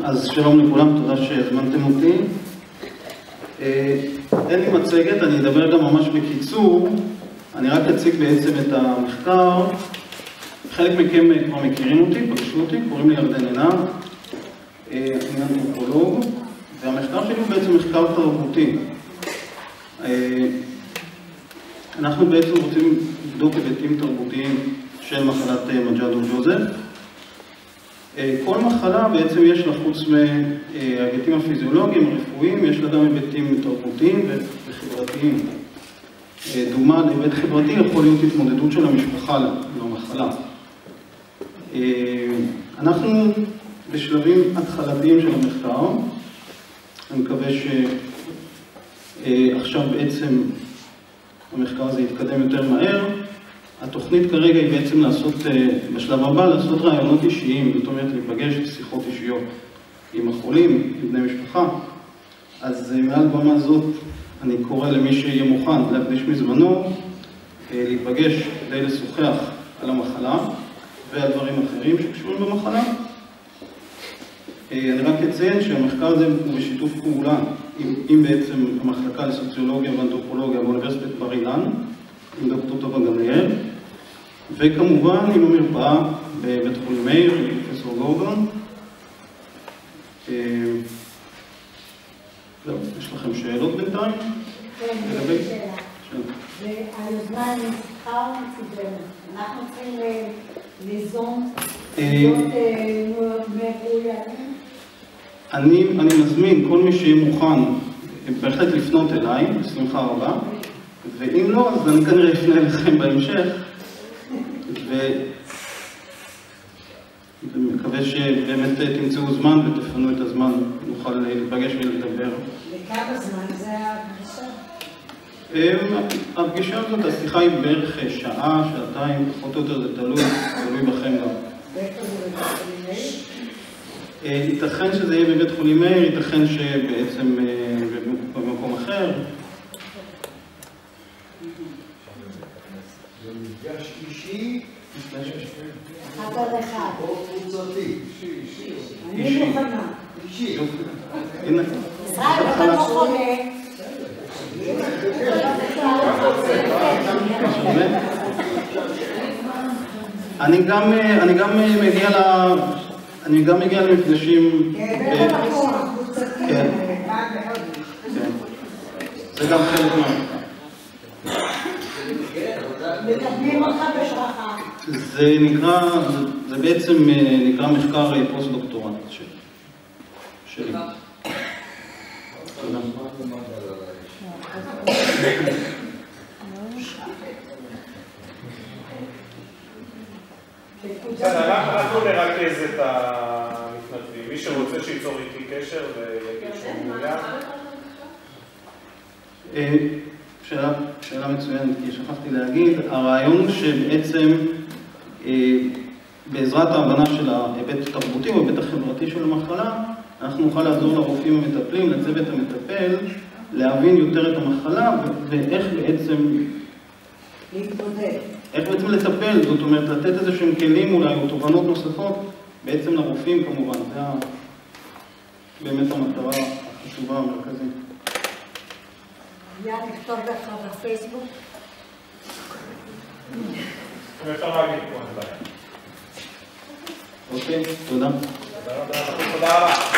אז שלום לכולם, תודה שהזמנתם אותי. אין לי מצגת, אני אדבר גם ממש בקיצור. אני רק אציג בעצם את המחקר. חלק מכם כבר מכירים אותי, פגשו אותי, קוראים לי ירדן עינב. אני אנתרופולוג, והמחקר שלי הוא בעצם מחקר תרבותי. אנחנו בעצם רוצים לבדוק היבטים תרבותיים של מחלת מג'אדו-ג'וזף. כל מחלה בעצם יש לה חוץ מההיבטים הפיזיולוגיים, הרפואיים, יש לה גם היבטים תרבותיים וחברתיים. דוגמה להיבט חברתי יכול להיות התמודדות של המשפחה למחלה. אנחנו בשלבים התחלתיים של המחקר. אני מקווה שעכשיו בעצם המחקר הזה יתקדם יותר מהר. התוכנית כרגע היא בעצם לעשות, בשלב הבא, לעשות רעיונות אישיים, זאת אומרת להיפגש בשיחות אישיות עם החולים, עם בני משפחה. אז מעל במה זאת אני קורא למי שיהיה מוכן להקדיש מזמנו, להיפגש כדי לשוחח על המחלה ועל דברים אחרים שקשורים במחלה. אני רק אציין שהמחקר הזה הוא בשיתוף פעולה עם בעצם המחלקה לסוציולוגיה ואנתרופולוגיה באוניברסיטת בר אילן, עם דוקטור טובה גמליאל, וכמובן עם המרפאה בבית חולים מאיר, עם פרופסור גורדון. זהו, יש לכם שאלות בינתיים? כן, יש שאלה. והיוזמה היא שכר מצדנו. אנחנו צריכים ליזום להיות מבוינים. אני מזמין כל מי שיהיה מוכן בהחלט לפנות אליי, בשמחה רבה. ואם לא, אז אני כנראה אפנה לכם בהמשך, ומקווה שבאמת תמצאו זמן ותפנו את הזמן, נוכל להיפגש ולדבר. לכמה זמן זה הפגישה? הפגישה הזאת, השיחה היא בערך שעה, שעתיים, פחות או יותר זה תלוי בכם גם. ואיפה זה בבית חולים מאיר? ייתכן שזה יהיה בבית חולים מאיר, ייתכן שבעצם במקום אחר. זה מפגש אישי, אחד על אחד. או קבוצתי. אני מוכנה. אישי. ישראל, אתה לא חולה. אני גם מגיע למפגשים. כן, קבוצתי. זה גם חלק מהמחקר. מקדמים אותך בשרחה. זה בעצם נקרא מחקר פוסט-דוקטורט שלי. תודה. אנחנו נרכז את המתנדבים. מי שרוצה שייצור איתי קשר ויגיד שהוא מעוניין. שאלה מצוינת, כי שכחתי להגיד, הרעיון הוא שבעצם בעזרת ההבנה של ההיבט התרבותי או ההיבט החברתי של המחלה, אנחנו נוכל לעזור לרופאים המטפלים, לצוות המטפל, להבין יותר את המחלה ואיך בעצם להתמודד. איך בעצם לטפל, זאת אומרת, לתת איזה שהם כלים אולי או תובנות נוספות, בעצם לרופאים כמובן, זה באמת המטרה החשובה המרכזית. יאללה, לכתוב לך בפייסבוק. אפשר להגיד פה, אין בעיה. אוקיי, תודה. תודה רבה.